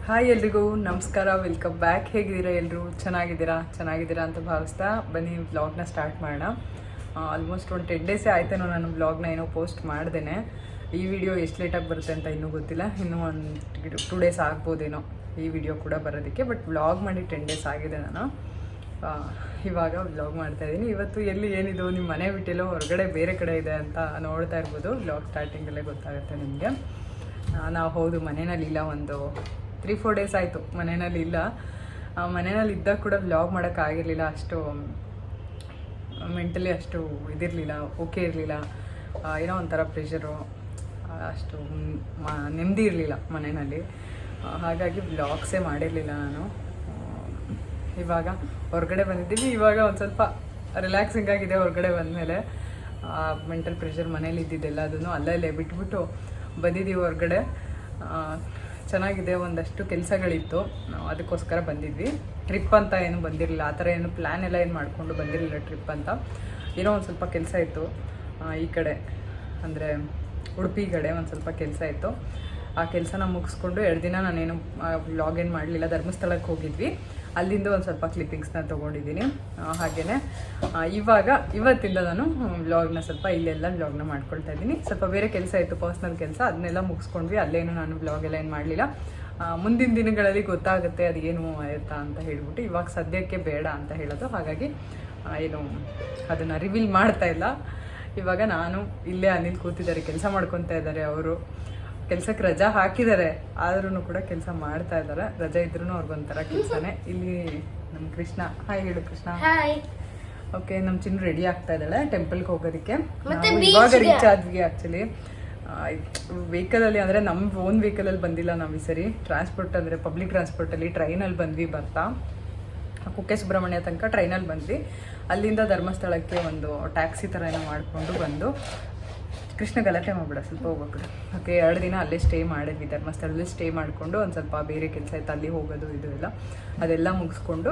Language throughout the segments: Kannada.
ಹಾಯ್ ಎಲ್ರಿಗೂ ನಮಸ್ಕಾರ, ವೆಲ್ಕಮ್ ಬ್ಯಾಕ್. ಹೇಗಿದ್ದೀರಾ ಎಲ್ಲರೂ? ಚೆನ್ನಾಗಿದ್ದೀರಾ ಅಂತ ಭಾವಿಸ್ತಾ ಬನ್ನಿ ವ್ಲಾಗ್ನ ಸ್ಟಾರ್ಟ್ ಮಾಡೋಣ. ಆಲ್ಮೋಸ್ಟ್ ಒಂದು 10 ಡೇಸೇ ಆಯ್ತೇನೋ ನಾನು ವ್ಲಾಗ್ನ ಏನೋ ಪೋಸ್ಟ್ ಮಾಡ್ದೇನೆ. ಈ ವಿಡಿಯೋ ಎಷ್ಟು ಲೇಟಾಗಿ ಬರುತ್ತೆ ಅಂತ ಇನ್ನೂ ಗೊತ್ತಿಲ್ಲ. ಇನ್ನೂ ಒಂದು 2 ಡೇಸ್ ಆಗ್ಬೋದೇನೋ ಈ ವಿಡಿಯೋ ಕೂಡ ಬರೋದಕ್ಕೆ. ಬಟ್ ವ್ಲಾಗ್ ಮಾಡಿ 10 ಡೇಸ್ ಆಗಿದೆ. ನಾನು ಇವಾಗ ವ್ಲಾಗ್ ಮಾಡ್ತಾಯಿದ್ದೀನಿ. ಇವತ್ತು ಏನಿದು ನಿಮ್ಮ ಮನೆ ಬಿಟ್ಟಿಲ್ಲೋ ಹೊರಗಡೆ ಬೇರೆ ಕಡೆ ಇದೆ ಅಂತ ನೋಡ್ತಾ ಇರ್ಬೋದು. ವ್ಲಾಗ್ ಸ್ಟಾರ್ಟಿಂಗಲ್ಲೇ ಗೊತ್ತಾಗುತ್ತೆ ನಿಮಗೆ. ನಾವು ಹೌದು ಮನೆಯಲ್ಲಿ ಇಲ್ಲ, ಒಂದು 3-4 ಡೇಸ್ ಆಯಿತು ಮನೆಯಲ್ಲಿ ಇಲ್ಲ. ಮನೆಯಲ್ಲಿ ಇದ್ದಾಗ ಕೂಡ ವ್ಲಾಗ್ ಮಾಡೋಕ್ಕಾಗಿರಲಿಲ್ಲ. ಅಷ್ಟು ಮೆಂಟಲಿ ಅಷ್ಟು ಇದಿರಲಿಲ್ಲ, ಓಕೆ ಇರಲಿಲ್ಲ. ಏನೋ ಒಂಥರ ಪ್ರೆಷರು, ಅಷ್ಟು ನೆಮ್ಮದಿ ಇರಲಿಲ್ಲ ಮನೆಯಲ್ಲಿ. ಹಾಗಾಗಿ ವ್ಲಾಗ್ಸೇ ಮಾಡಿರಲಿಲ್ಲ ನಾನು. ಇವಾಗ ಹೊರಗಡೆ ಬಂದಿದ್ದೀವಿ. ಇವಾಗ ಒಂದು ಸ್ವಲ್ಪ ರಿಲ್ಯಾಕ್ಸಿಂಗ್ ಆಗಿದೆ ಹೊರಗಡೆ ಬಂದಮೇಲೆ. ಮೆಂಟಲ್ ಪ್ರೆಷರ್ ಮನೇಲಿ ಇದ್ದಿದ್ದೆಲ್ಲ ಅದನ್ನು ಅಲ್ಲೇ ಬಿಟ್ಬಿಟ್ಟು ಬಂದಿದ್ದೀವಿ ಹೊರಗಡೆ. ಚೆನ್ನಾಗಿದೆ. ಒಂದಷ್ಟು ಕೆಲಸಗಳಿತ್ತು, ಅದಕ್ಕೋಸ್ಕರ ಬಂದಿದ್ವಿ. ಟ್ರಿಪ್ ಅಂತ ಏನು ಬಂದಿರಲಿಲ್ಲ, ಆ ಥರ ಏನು ಪ್ಲ್ಯಾನ್ ಎಲ್ಲ ಏನು ಮಾಡಿಕೊಂಡು ಬಂದಿರಲಿಲ್ಲ ಟ್ರಿಪ್ ಅಂತ. ಏನೋ ಒಂದು ಸ್ವಲ್ಪ ಕೆಲಸ ಇತ್ತು ಈ ಕಡೆ, ಅಂದರೆ ಉಡುಪಿ ಕಡೆ ಒಂದು ಸ್ವಲ್ಪ ಕೆಲಸ ಇತ್ತು. ಆ ಕೆಲಸನ ಮುಗಿಸ್ಕೊಂಡು 2 ದಿನ ನಾನೇನು ವ್ಲಾಗ್ ಏನು ಮಾಡಲಿಲ್ಲ. ಧರ್ಮಸ್ಥಳಕ್ಕೆ ಹೋಗಿದ್ವಿ, ಅಲ್ಲಿಂದ ಒಂದು ಸ್ವಲ್ಪ ಕ್ಲಿಪ್ಪಿಂಗ್ಸ್ನ ತೊಗೊಂಡಿದ್ದೀನಿ. ಹಾಗೆಯೇ ಇವತ್ತಿಂದ ನಾನು ವ್ಲಾಗ್ನ ಸ್ವಲ್ಪ ಇಲ್ಲೆಲ್ಲ ವ್ಲಾಗ್ನ ಮಾಡ್ಕೊಳ್ತಾ ಇದ್ದೀನಿ. ಸ್ವಲ್ಪ ಬೇರೆ ಕೆಲಸ ಇತ್ತು, ಪರ್ಸ್ನಲ್ ಕೆಲಸ, ಅದನ್ನೆಲ್ಲ ಮುಗಿಸ್ಕೊಂಡ್ವಿ. ಅಲ್ಲೇನು ನಾನು ವ್ಲಾಗ್ ಎಲ್ಲ ಏನು ಮಾಡಲಿಲ್ಲ. ಮುಂದಿನ ದಿನಗಳಲ್ಲಿ ಗೊತ್ತಾಗುತ್ತೆ ಅದು ಏನು ಆಯ್ತಾ ಅಂತ ಹೇಳ್ಬಿಟ್ಟು ಇವಾಗ ಸದ್ಯಕ್ಕೆ ಬೇಡ ಅಂತ ಹೇಳೋದು. ಹಾಗಾಗಿ ಏನು ಅದನ್ನು ರಿವೀಲ್ ಮಾಡ್ತಾ ಇಲ್ಲ. ಇವಾಗ ನಾನು ಇಲ್ಲೇ ಅನಿಲ್ ಕೂತಿದ್ದಾರೆ, ಕೆಲಸ ಮಾಡ್ಕೊತಾ ಇದ್ದಾರೆ. ಅವರು ಕೆಲಸಕ್ಕೆ ರಜಾ ಹಾಕಿದ್ದಾರೆ, ಆದ್ರೂ ಕೂಡ ಕೆಲಸ ಮಾಡ್ತಾ ಇದ್ದಾರೆ. ರಜಾ ಇದ್ರೂ ಅವ್ರಿಗೊಂಥರ ಕೆಲಸನೇ. ಇಲ್ಲಿ ನಮ್ಮ ಕೃಷ್ಣ, ಹಾಯ್ ಹೇಳು ಕೃಷ್ಣ. ಓಕೆ, ನಮ್ಮ ಚಿನ್ನ ರೆಡಿ ಆಗ್ತಾ ಇದ್ದಾಳೆ ಟೆಂಪಲ್ಗೆ ಹೋಗೋದಕ್ಕೆ. ಇವಾಗ ರೀಚ್ ಆದ್ವಿ. ಆ್ಯಕ್ಚುಲಿ ವೆಹಿಕಲಲ್ಲಿ, ಅಂದರೆ ನಮ್ಮ ಓನ್ ವೆಹಿಕಲಲ್ಲಿ ಬಂದಿಲ್ಲ ನಾವು ಈ ಸರಿ. ಟ್ರಾನ್ಸ್ಪೋರ್ಟ್ ಅಂದರೆ ಪಬ್ಲಿಕ್ ಟ್ರಾನ್ಸ್ಪೋರ್ಟಲ್ಲಿ ಟ್ರೈನಲ್ಲಿ ಬಂದ್ವಿ. ಬರ್ತಾ ಕುಕ್ಕೆ ಸುಬ್ರಹ್ಮಣ್ಯ ತನಕ ಟ್ರೈನಲ್ಲಿ ಬಂದ್ವಿ. ಅಲ್ಲಿಂದ ಧರ್ಮಸ್ಥಳಕ್ಕೆ ಒಂದು ಟ್ಯಾಕ್ಸಿ ಥರ ಏನೋ ಮಾಡಿಕೊಂಡು ಬಂದು, ಕೃಷ್ಣ ಗಲಾಟೆ ಮಾಡ್ಬಿಡ, ಸ್ವಲ್ಪ ಹೋಗ್ಬೇಕು. ಓಕೆ, 2 ದಿನ ಅಲ್ಲೇ ಸ್ಟೇ ಮಾಡಿದ್ವಿ. ಧರ್ಮಸ್ಥಳದಲ್ಲಿ ಸ್ಟೇ ಮಾಡಿಕೊಂಡು ಒಂದು ಸ್ವಲ್ಪ ಬೇರೆ ಕೆಲಸ ಇತ್ತು, ಅಲ್ಲಿ ಹೋಗೋದು ಇದು ಎಲ್ಲ, ಅದೆಲ್ಲ ಮುಗಿಸ್ಕೊಂಡು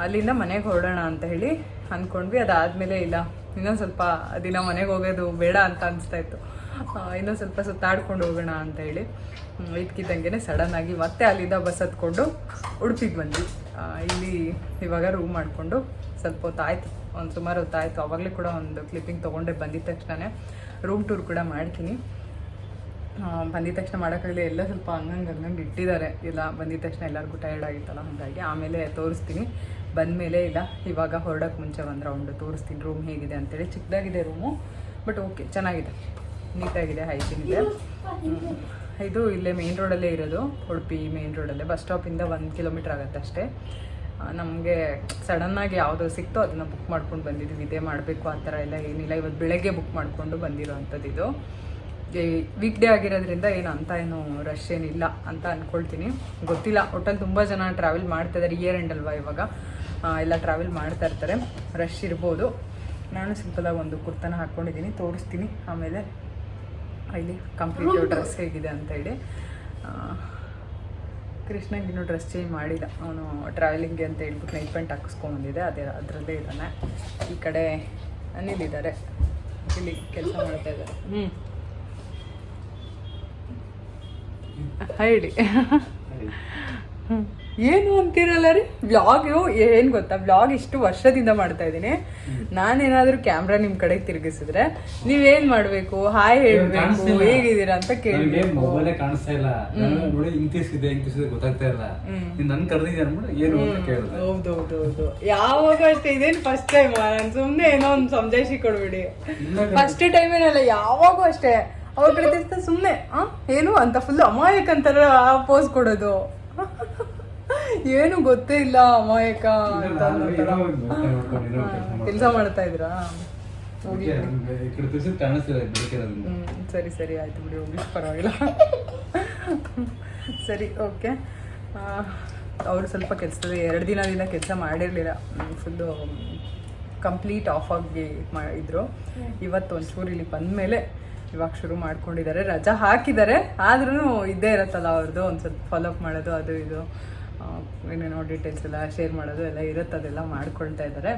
ಅಲ್ಲಿಂದ ಮನೆಗೆ ಹೊರಡೋಣ ಅಂತ ಹೇಳಿ ಅಂದ್ಕೊಂಡ್ವಿ. ಅದಾದಮೇಲೆ ಇಲ್ಲ, ಇನ್ನೊಂದು ಸ್ವಲ್ಪ ದಿನ ಮನೆಗೆ ಹೋಗೋದು ಬೇಡ ಅಂತ ಅನಿಸ್ತಾ ಇತ್ತು. ಇನ್ನೊಂದು ಸ್ವಲ್ಪ ಸುತ್ತಾಡ್ಕೊಂಡು ಹೋಗೋಣ ಅಂತ ಹೇಳಿ ಇದಕ್ಕಿದ್ದಂಗೆ ಸಡನ್ನಾಗಿ ಮತ್ತೆ ಅಲ್ಲಿಂದ ಬಸ್ ಹತ್ಕೊಂಡು ಉಡುಪಿಗೆ ಬಂದ್ವಿ. ಇಲ್ಲಿ ಇವಾಗ ರೂಮ್ ಮಾಡಿಕೊಂಡು ಸ್ವಲ್ಪ ಹೊತ್ತಾಯಿತು, ಒಂದು ಸುಮಾರು ಹೊತ್ತಾಯಿತು. ಆವಾಗಲೇ ಕೂಡ ಒಂದು ಕ್ಲಿಪ್ಪಿಂಗ್ ತೊಗೊಂಡೆ. ಬಂದಿದ್ದ ತಕ್ಷಣ ರೂಮ್ ಟೂರ್ ಕೂಡ ಮಾಡ್ತೀನಿ. ಬಂದಿದ್ದ ತಕ್ಷಣ ಮಾಡೋಕ್ಕಾಗಲಿ, ಎಲ್ಲ ಸ್ವಲ್ಪ ಹಂಗಂಗೆ ಇಟ್ಟಿದ್ದಾರೆ. ಇಲ್ಲ ಬಂದಿದ್ದ ತಕ್ಷಣ ಎಲ್ಲರಿಗೂ ಟಯರ್ಡ್ ಆಗಿತ್ತಲ್ಲ, ಹಾಗಾಗಿ ಆಮೇಲೆ ತೋರಿಸ್ತೀನಿ. ಬಂದಮೇಲೆ ಇಲ್ಲ, ಇವಾಗ ಹೊರಡೋಕ್ಕೆ ಮುಂಚೆ ಒಂದು ರೌಂಡ್ ತೋರಿಸ್ತೀನಿ ರೂಮ್ ಹೇಗಿದೆ ಅಂತೇಳಿ. ಚಿಕ್ಕದಾಗಿದೆ ರೂಮು, ಬಟ್ ಓಕೆ, ಚೆನ್ನಾಗಿದೆ, ನೀಟಾಗಿದೆ, ಹೈಜೀನ್ ಇದೆ. ಇದು ಇಲ್ಲೇ ಮೇನ್ ರೋಡಲ್ಲೇ ಇರೋದು, ಉಡುಪಿ ಮೇನ್ ರೋಡಲ್ಲೇ. ಬಸ್ ಸ್ಟಾಪಿಂದ 1 ಕಿಲೋಮೀಟ್ರ್ ಆಗುತ್ತೆ ಅಷ್ಟೇ. ನಮಗೆ ಸಡನ್ನಾಗಿ ಯಾವುದೋ ಸಿಕ್ತೋ ಅದನ್ನು ಬುಕ್ ಮಾಡ್ಕೊಂಡು ಬಂದಿದ್ವಿ. ಇದೇ ಮಾಡಬೇಕು ಆ ಥರ ಎಲ್ಲ ಏನಿಲ್ಲ. ಇವತ್ತು ಬೆಳಗ್ಗೆ ಬುಕ್ ಮಾಡಿಕೊಂಡು ಬಂದಿರೋ ಅಂಥದ್ದು. ಇದು ವೀಕ್ ಡೇ ಆಗಿರೋದ್ರಿಂದ ಏನು ರಶ್ ಏನಿಲ್ಲ ಅಂತ ಅಂದ್ಕೊಳ್ತೀನಿ. ಗೊತ್ತಿಲ್ಲ, ಒಟ್ಟಲ್ಲಿ ತುಂಬ ಜನ ಟ್ರಾವೆಲ್ ಮಾಡ್ತಾಯಿದ್ದಾರೆ. ಇಯರ್ ಎಂಡ್ ಅಲ್ವಾ ಇವಾಗ, ಎಲ್ಲ ಟ್ರಾವೆಲ್ ಮಾಡ್ತಾ ಇರ್ತಾರೆ. ರಶ್ ಇರ್ಬೋದು. ನಾನು ಸಿಂಪಲಾಗಿ ಒಂದು ಕುರ್ತನ ಹಾಕ್ಕೊಂಡಿದ್ದೀನಿ, ತೋರಿಸ್ತೀನಿ ಆಮೇಲೆ. ಇಲ್ಲಿ ಕಂಪ್ಲೀಟ್ ಡ್ರೆಸ್ ಹೇಗಿದೆ ಅಂತ ಹೇಳಿ. ಕೃಷ್ಣಂಗೆ ಇನ್ನೂ ಡ್ರೆಸ್ ಚೇಂಜ್ ಮಾಡಿಲ್ಲ. ಅವನು ಟ್ರಾವೆಲಿಂಗ್ಗೆ ಅಂತ ಹೇಳ್ಬಿಟ್ಟು ನೈಟ್ ಪ್ಯಾಂಟ್ ಹಾಕಿಸ್ಕೊಂಬಂದಿದೆ, ಅದರಲ್ಲೇ ಇದ್ದಾನೆ. ಈ ಕಡೆ ಅನಿಲಿದ್ದಾರೆ, ಇಲ್ಲಿ ಕೆಲಸ ಮಾಡ್ತಾ ಇದ್ದಾರೆ. ಹೇಳಿ ಏನು ಅಂತೀರಲ್ಲ ರೀ? ವ್ಲಾಗು ಏನು ಗೊತ್ತಾ, ವ್ಲಾಗ್ ಇಷ್ಟು ವರ್ಷದಿಂದ ಮಾಡ್ತಾ ಇದ್ದೀನಿ. ನಾನೇನಾದ್ರೂ ಕ್ಯಾಮ್ರಾ ನಿಮ್ಮ ಕಡೆಗೆ ತಿರುಗಿಸಿದ್ರೆ ನೀವೇನ್ ಮಾಡ್ಬೇಕು? ಹಾಯ್ ಹೇಳ್ಬೇಕು, ಹೇಗಿದ್ದೀರಾ ಅಂತ ಕೇಳ್ಬೇಕು. ಹೌದೌದೌದು, ಯಾವಾಗ ಅಷ್ಟೇ. ಇದೇನು ಫಸ್ಟ್ ಟೈಮ್? ನಾನು ಸುಮ್ಮನೆ ಏನೋ ಒಂದು ಸಮಜಾಯಿಸಿ ಕೊಡ್ಬಿಡಿ. ಫಸ್ಟ್ ಟೈಮ್ ಏನಲ್ಲ, ಯಾವಾಗೂ ಅಷ್ಟೇ. ಅವ್ರ ಕಡೆ ತಿರ್ತಾ ಸುಮ್ಮನೆ ಏನು ಅಂತ ಫುಲ್ ಅಮಾಯಕ ಅಂತಾರ ಪೋಸ್ ಕೊಡೋದು. ಏನು ಗೊತ್ತೇ ಇಲ್ಲ, ಅಮಾಯಕ ಅಂತ. ಕೆಲಸ ಮಾಡ್ತಾ ಇದ್ರಾ? ಸರಿ ಆಯ್ತು ಬಿಡಿ, ಹೋಗಿ ಪರವಾಗಿಲ್ಲ. ಸರಿ, ಓಕೆ. ಅವರು ಸ್ವಲ್ಪ ಕೆಲಸದ 2 ದಿನದಿಂದ ಕೆಲಸ ಮಾಡಿರಲಿಲ್ಲ. ಫುಲ್ಲು ಕಂಪ್ಲೀಟ್ ಆಫ್ ಆಗಿ ಇದ್ರು. ಇವತ್ತು ಒಂಚೂರು ಇಲ್ಲಿ ಬಂದಮೇಲೆ ಇವಾಗ ಶುರು ಮಾಡ್ಕೊಂಡಿದ್ದಾರೆ. ರಜಾ ಹಾಕಿದ್ದಾರೆ, ಆದ್ರೂ ಇದ್ದೇ ಇರುತ್ತಲ್ಲ ಅವ್ರದ್ದು, ಒಂದು ಸ್ವಲ್ಪ ಫಾಲೋಅಪ್ ಮಾಡೋದು, ಅದು ಇದು ಏನೇನೋ ಡೀಟೇಲ್ಸ್ ಎಲ್ಲ ಶೇರ್ ಮಾಡೋದು ಎಲ್ಲ ಇರುತ್ತೆ. ಅದೆಲ್ಲ ಮಾಡ್ಕೊಳ್ತಾ ಇದ್ದಾರೆ.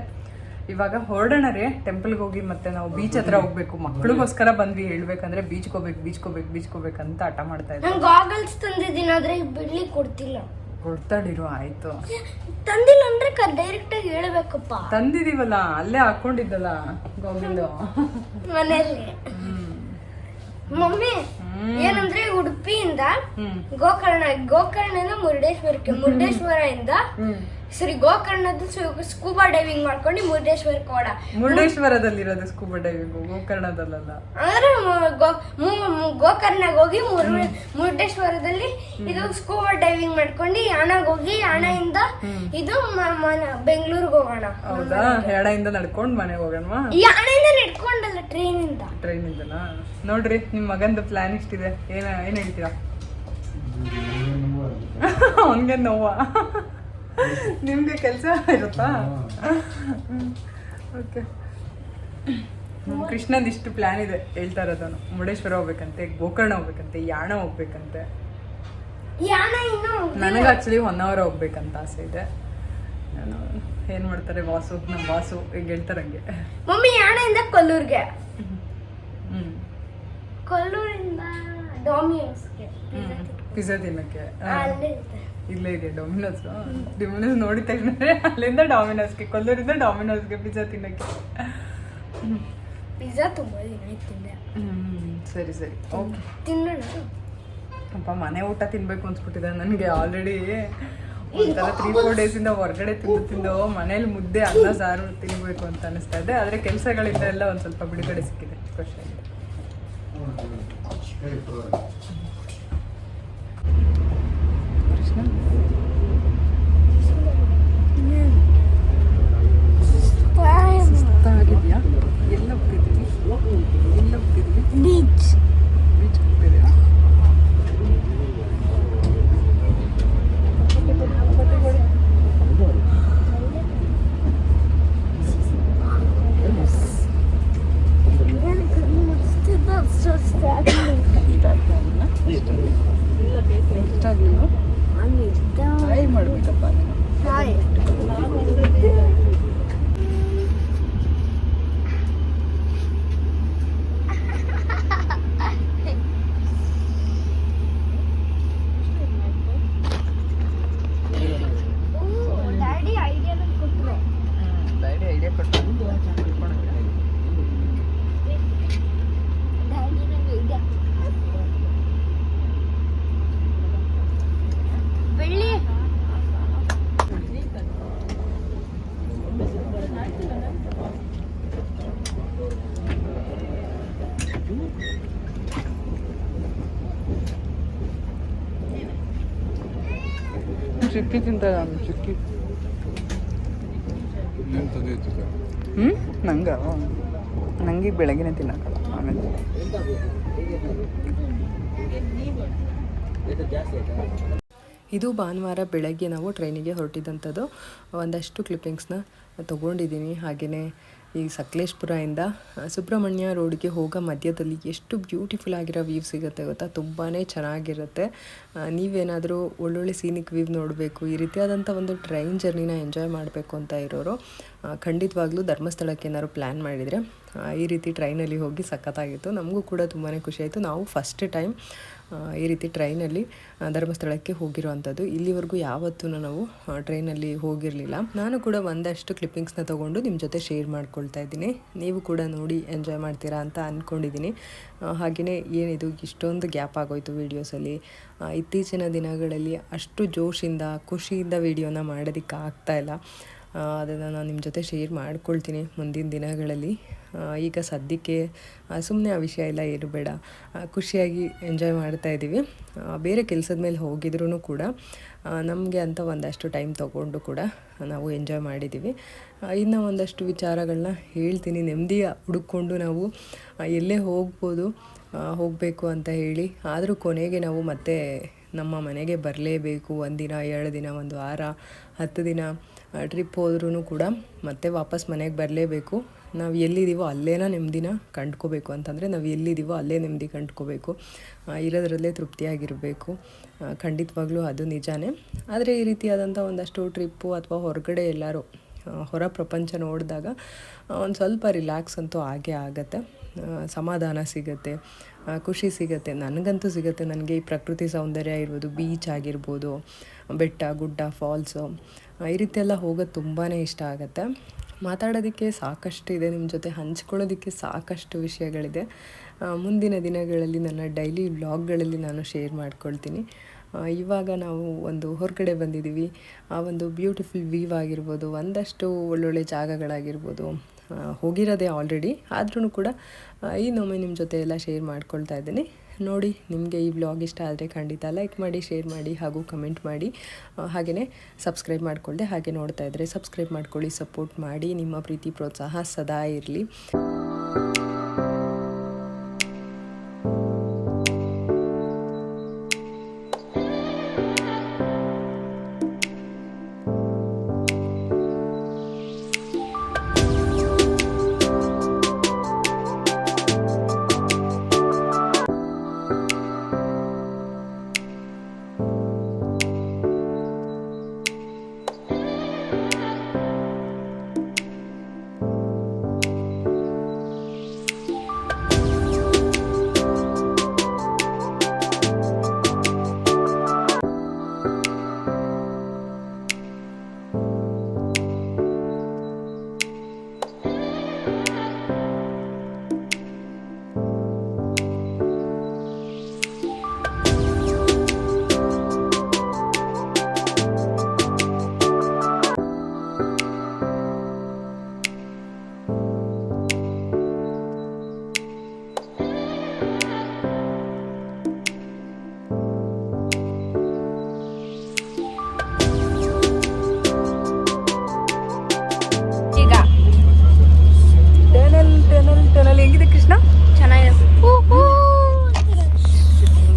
ಇವಾಗ ಹೊರಡೋಣ ರೀ ಟೆಂಪಲ್ಗೆ ಹೋಗಿ ಮತ್ತೆ ನಾವು ಬೀಚ್ ಹತ್ರ ಹೋಗ್ಬೇಕು. ಮಕ್ಳಿಗೋಸ್ಕರ ಬಂದ್ವಿ. ಹೇಳ್ಬೇಕಂದ್ರೆ ಬೀಚ್ಗೆ ಹೋಗ್ಬೇಕು ಅಂತ ಹಠ ಮಾಡ್ತಾ ಇದ್ದೆ. ಗಾಗಲ್ಸ್ ತಂದಿದ್ದೀನಿ ಆದ್ರೆ ಬಿಡ್ಲಿಕ್ಕೆ ಕೊಡ್ತಿಲ್ಲ. ಕೊಡ್ತಾಡಿರು ಆಯ್ತು. ತಂದಿಲ್ಲ ಅಂದ್ರೆ ಡೈರೆಕ್ಟ್ ಆಗಿ ಹೇಳ್ಬೇಕಪ್ಪ. ತಂದಿದೀವಲ್ಲ ಅಲ್ಲೇ ಹಾಕೊಂಡಿದ್ದಲ್ಲ ಗಾಗಲ್ ಮನೆಯಲ್ಲಿ. ಮಮ್ಮಿ ಏನಂದ್ರೆ ಉಡುಪಿಯಿಂದ ಗೋಕರ್ಣ ಮುರುಡೇಶ್ವರದಿಂದ ಸರಿ ಗೋಕರ್ಣದ ಸ್ಕೂಬಾ ಡೈವಿಂಗ್ ಮಾಡ್ಕೊಂಡು ಮುರುಡೇಶ್ವರಕ್ಕೆ ಹೋಡ. ಮುರುಡೇಶ್ವರದಲ್ಲಿರೋದು ಸ್ಕೂಬಾ ಡೈವಿಂಗ್, ಗೋಕರ್ಣದಲ್ಲ. ಅಂದ್ರೆ ಗೋಕರ್ಣಗೆ ಹೋಗಿ ಮುರುಡೇಶ್ವರದಲ್ಲಿ ಇದು ಸ್ಕೂಬಾ ಡೈವಿಂಗ್ ಮಾಡ್ಕೊಂಡು ಯಾಣಾಗ ಹೋಗಿ ಯಾಣದಿಂದ ಇದು ಬೆಂಗಳೂರಿಗೆ ಹೋಗೋಣ. ಹೌದಾ? ಯಾಣದಿಂದ ನಡ್ಕೊಂಡು ಮನೆಗೆ ಹೋಗೋಣ. ಯಾಣದಿಂದ ನಡ್ಕೊಂಡಲ್ಲ, ಟ್ರೈನಿಂದನಾ? ನೋಡ್ರಿ ನಿಮ್ ಮಗಂದು ಪ್ಲಾನ್ ಇಷ್ಟಿದೆ. ಏನ್ ಹೇಳ್ತೀರಾ? ಅವನ್ಗೆ ನೋವಾ? ನಿಮ್ಗೆ ಕೆಲಸ ಇರುತ್ತಾ? ಓಕೆ. ಕೃಷ್ಣಂದು ಇಷ್ಟು ಪ್ಲಾನ್ ಇದೆ ಹೇಳ್ತಾ ಇರೋದನು. ಮುರುಡೇಶ್ವರ ಹೋಗ್ಬೇಕಂತೆ, ಗೋಕರ್ಣ ಹೋಗ್ಬೇಕಂತೆ, ಯಾಣ ಹೋಗ್ಬೇಕಂತೆ. ನನಗೆ ಆಕ್ಚುಲಿ 1 hour ಹೋಗ್ಬೇಕಂತ ಆಸೆ ಇದೆ. ಏನ್ ಮಾಡ್ತಾರೆ ನಮ್ಮ ಬಾಸು ಈಗ ಹೇಳ್ತಾರಂಗೆ. ಮಮ್ಮಿ ಯಾಣದಿಂದ ಕೊಲ್ಲೂರ್ಗೆ, ಕೊಲ್ಲೂರಿಂದ ಡಾಮಿನೋಸ್ಗೆ ಪಿಜ್ಜಾ ತಿನ್ನಕ್ಕೆ. ಇಲ್ಲೇ ಇದೆ ಡೊಮಿನೋಸ್. ನೋಡಿ ತಕ್ಷಣ ಅಲ್ಲಿಂದ ಡಾಮಿನೋಸ್ಗೆ, ಕೊಲ್ಲೂರಿಂದ ಡಾಮಿನೋಸ್ಗೆ ಪಿಜ್ಜಾ ತಿನ್ನಕ್ಕೆ. ಪಿಜ್ಜಾ ತುಂಬಾ ದಿನ ತಿಂದೆ. ಸರಿ ಓಕೆ ತಿನ್ನೋಣ. ಅಪ್ಪ ಮನೆ ಊಟ ತಿನ್ಬೇಕು ಅನ್ಸ್ಬಿಟ್ಟಿದೆ ನನಗೆ. ಆಲ್ರೆಡಿ ಒಂಥರ 3-4 ಡೇಸಿಂದ ಹೊರಗಡೆ ತಿಂದು ಮನೇಲಿ ಮುದ್ದೆ ಅನ್ನ ಸಾರು ತಿನ್ಬೇಕು ಅಂತ ಅನಿಸ್ತಾ ಇದೆ. ಆದರೆ ಕೆಲಸಗಳಿಂದ ಎಲ್ಲ ಒಂದು ಸ್ವಲ್ಪ ಬಿಡುಗಡೆ ಸಿಕ್ಕಿದೆ. ಖುಷಿಯಾಗಿದೆ. ಆಗಿದೆಯಾ? ಎಲ್ಲ ಹೋಗ್ತಿದ್ದೀವಿ ಬೀಚ್ ಹೋಗ್ತಿದ್ದೀರಾ? ಮಾಡ್ಬೇಕಪ್ಪ ಚಿಕ್ಕಿ ತಿಂತಾರೆ. ನಾನು ಚಿಕ್ಕಿ ನಂಗೆ ಬೆಳಗ್ಗೆನೆ ತಿನ್ನಕ್ಕಲ್ಲ. ಆಮೇಲೆ ಇದು ಭಾನುವಾರ ಬೆಳಗ್ಗೆ ನಾವು ಟ್ರೈನಿಗೆ ಹೊರಟಿದ್ದಂಥದ್ದು. ಒಂದಷ್ಟು ಕ್ಲಿಪ್ಪಿಂಗ್ಸ್ನ ತೊಗೊಂಡಿದ್ದೀನಿ. ಹಾಗೆಯೇ ಈ ಸಕಲೇಶ್ಪುರದಿಂದ ಸುಬ್ರಹ್ಮಣ್ಯ ರೋಡ್ಗೆ ಹೋಗೋ ಮಧ್ಯದಲ್ಲಿ ಎಷ್ಟು ಬ್ಯೂಟಿಫುಲ್ ಆಗಿರೋ ವ್ಯೂ ಸಿಗುತ್ತೆ ಗೊತ್ತಾ. ತುಂಬಾ ಚೆನ್ನಾಗಿರುತ್ತೆ. ನೀವೇನಾದರೂ ಒಳ್ಳೊಳ್ಳೆ ಸೀನಿಕ್ ವ್ಯೂ ನೋಡಬೇಕು, ಈ ರೀತಿಯಾದಂಥ ಒಂದು ಟ್ರೈನ್ ಜರ್ನಿನ ಎಂಜಾಯ್ ಮಾಡಬೇಕು ಅಂತ ಇರೋರು ಖಂಡಿತವಾಗ್ಲೂ ಧರ್ಮಸ್ಥಳಕ್ಕೆ ಏನಾದ್ರು ಪ್ಲ್ಯಾನ್ ಮಾಡಿದರೆ ಈ ರೀತಿ ಟ್ರೈನಲ್ಲಿ ಹೋಗಿ ಸಖತ್ತಾಗಿತ್ತು. ನಮಗೂ ಕೂಡ ತುಂಬಾ ಖುಷಿಯಾಯಿತು. ನಾವು ಫಸ್ಟ್ ಟೈಮ್ ಈ ರೀತಿ ಟ್ರೈನಲ್ಲಿ ಧರ್ಮಸ್ಥಳಕ್ಕೆ ಹೋಗಿರೋವಂಥದ್ದು. ಇಲ್ಲಿವರೆಗೂ ಯಾವತ್ತೂ ನಾವು ಟ್ರೈನಲ್ಲಿ ಹೋಗಿರಲಿಲ್ಲ. ನಾನು ಕೂಡ ಒಂದಷ್ಟು ಕ್ಲಿಪ್ಪಿಂಗ್ಸ್ನ ತೊಗೊಂಡು ನಿಮ್ಮ ಜೊತೆ ಶೇರ್ ಮಾಡ್ಕೊಳ್ತಾ ಇದ್ದೀನಿ. ನೀವು ಕೂಡ ನೋಡಿ ಎಂಜಾಯ್ ಮಾಡ್ತೀರಾ ಅಂತ ಅಂದ್ಕೊಂಡಿದ್ದೀನಿ. ಹಾಗೆಯೇ ಏನಿದು ಇಷ್ಟೊಂದು ಗ್ಯಾಪ್ ಆಗೋಯ್ತು ವೀಡಿಯೋಸಲ್ಲಿ. ಇತ್ತೀಚಿನ ದಿನಗಳಲ್ಲಿ ಅಷ್ಟು ಜೋಶಿಂದ ಖುಷಿಯಿಂದ ವೀಡಿಯೋನ ಮಾಡೋದಕ್ಕೆ ಆಗ್ತಾಯಿಲ್ಲ. ಅದನ್ನು ನಾನು ನಿಮ್ಮ ಜೊತೆ ಶೇರ್ ಮಾಡ್ಕೊಳ್ತೀನಿ ಮುಂದಿನ ದಿನಗಳಲ್ಲಿ. ಈಗ ಸದ್ಯಕ್ಕೆ ಸುಮ್ಮನೆ ಆ ವಿಷಯ ಎಲ್ಲ ಏನು ಬೇಡ, ಖುಷಿಯಾಗಿ ಎಂಜಾಯ್ ಮಾಡ್ತಾಯಿದ್ದೀವಿ. ಬೇರೆ ಕೆಲಸದ ಮೇಲೆ ಹೋಗಿದ್ರೂ ಕೂಡ ನಮಗೆ ಅಂತ ಒಂದಷ್ಟು ಟೈಮ್ ತೊಗೊಂಡು ಕೂಡ ನಾವು ಎಂಜಾಯ್ ಮಾಡಿದ್ದೀವಿ. ಇನ್ನು ಒಂದಷ್ಟು ವಿಚಾರಗಳನ್ನ ಹೇಳ್ತೀನಿ. ನೆಮ್ಮದಿಯ ಹುಡುಕೊಂಡು ನಾವು ಎಲ್ಲೇ ಹೋಗಬೇಕು ಅಂತ ಹೇಳಿ, ಆದರೂ ಕೊನೆಗೆ ನಾವು ಮತ್ತೆ ನಮ್ಮ ಮನೆಗೆ ಬರಲೇಬೇಕು. 1 ದಿನ 2 ದಿನ 1 ವಾರ 10 ದಿನ ಟ್ರಿಪ್ ಹೋದ್ರೂ ಕೂಡ ಮತ್ತೆ ವಾಪಸ್ ಮನೆಗೆ ಬರಲೇಬೇಕು. ನಾವು ಎಲ್ಲಿದ್ದೀವೋ ಅಲ್ಲೇನ ನೆಮ್ಮದಿನ ಕಂಡ್ಕೋಬೇಕು. ಅಂತಂದರೆ ನಾವು ಎಲ್ಲಿದ್ದೀವೋ ಅಲ್ಲೇ ನೆಮ್ಮದಿ ಕಂಡ್ಕೋಬೇಕು, ಇರೋದ್ರಲ್ಲೇ ತೃಪ್ತಿಯಾಗಿರಬೇಕು. ಖಂಡಿತವಾಗ್ಲೂ ಅದು ನಿಜಾನೇ. ಆದರೆ ಈ ರೀತಿಯಾದಂಥ ಒಂದಷ್ಟು ಟ್ರಿಪ್ಪು ಅಥವಾ ಹೊರಗಡೆ ಎಲ್ಲರೂ ಹೊರ ಪ್ರಪಂಚ ನೋಡಿದಾಗ ಒಂದು ಸ್ವಲ್ಪ ರಿಲ್ಯಾಕ್ಸ್ ಅಂತೂ ಆಗೇ ಆಗುತ್ತೆ, ಸಮಾಧಾನ ಸಿಗುತ್ತೆ, ಖುಷಿ ಸಿಗುತ್ತೆ. ನನಗಂತೂ ಸಿಗುತ್ತೆ. ನನಗೆ ಈ ಪ್ರಕೃತಿ ಸೌಂದರ್ಯ ಇರ್ಬೋದು, ಬೀಚ್ ಆಗಿರ್ಬೋದು, ಬೆಟ್ಟ ಗುಡ್ಡ ಫಾಲ್ಸು ಈ ರೀತಿ ಎಲ್ಲ ಹೋಗೋದು ತುಂಬಾ ಇಷ್ಟ ಆಗುತ್ತೆ. ಮಾತಾಡೋದಕ್ಕೆ ಸಾಕಷ್ಟು ಇದೆ, ನಿಮ್ಮ ಜೊತೆ ಹಂಚ್ಕೊಳ್ಳೋದಕ್ಕೆ ಸಾಕಷ್ಟು ವಿಷಯಗಳಿದೆ. ಮುಂದಿನ ದಿನಗಳಲ್ಲಿ ನನ್ನ ಡೈಲಿ ವ್ಲಾಗ್ಗಳಲ್ಲಿ ನಾನು ಶೇರ್ ಮಾಡ್ಕೊಳ್ತೀನಿ. ಇವಾಗ ನಾವು ಒಂದು ಹೊರಗಡೆ ಬಂದಿದ್ದೀವಿ. ಆ ಒಂದು ಬ್ಯೂಟಿಫುಲ್ ವ್ಯೂ ಆಗಿರ್ಬೋದು, ಒಂದಷ್ಟು ಒಳ್ಳೊಳ್ಳೆ ಜಾಗಗಳಾಗಿರ್ಬೋದು ಹೋಗಿರೋದೇ ಆಲ್ರೆಡಿ, ಆದ್ರೂ ಕೂಡ ಇನ್ನೊಮ್ಮೆ ನಿಮ್ಮ ಜೊತೆ ಎಲ್ಲ ಶೇರ್ ಮಾಡ್ಕೊಳ್ತಾ ಇದ್ದೀನಿ. ನೋಡಿ, ನಿಮಗೆ ಈ ವ್ಲಾಗ್ ಇಷ್ಟ ಆದರೆ ಖಂಡಿತ ಲೈಕ್ ಮಾಡಿ, ಶೇರ್ ಮಾಡಿ ಹಾಗೂ ಕಮೆಂಟ್ ಮಾಡಿ. ಹಾಗೆಯೇ ಸಬ್ಸ್ಕ್ರೈಬ್ ಮಾಡ್ಕೊಳ್ಳದೆ ಹಾಗೆ ನೋಡ್ತಾ ಇದ್ದರೆ ಸಬ್ಸ್ಕ್ರೈಬ್ ಮಾಡ್ಕೊಳ್ಳಿ, ಸಪೋರ್ಟ್ ಮಾಡಿ. ನಿಮ್ಮ ಪ್ರೀತಿ ಪ್ರೋತ್ಸಾಹ ಸದಾ ಇರಲಿ. ಟನಲ್ ಹೆಂಗಿದೆ ಕೃಷ್ಣ? ಚೆನ್ನಾಗಿದೆ.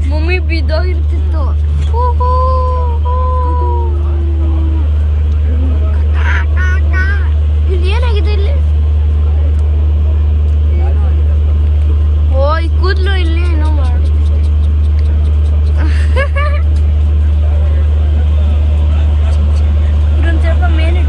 ಮಮ್ಮಿ ಬಿದ್ದೋಗಿರ್ತಿತ್ತು. ಇಲ್ಲಿ ಏನಾಗಿದೆ? ಇಲ್ಲಿ ಈ ಕೂದಲು ಇಲ್ಲಿ ಏನೋ ಮಾಡಿ ಇದೊಂದು ಸ್ವಲ್ಪ ಮೇಲೆ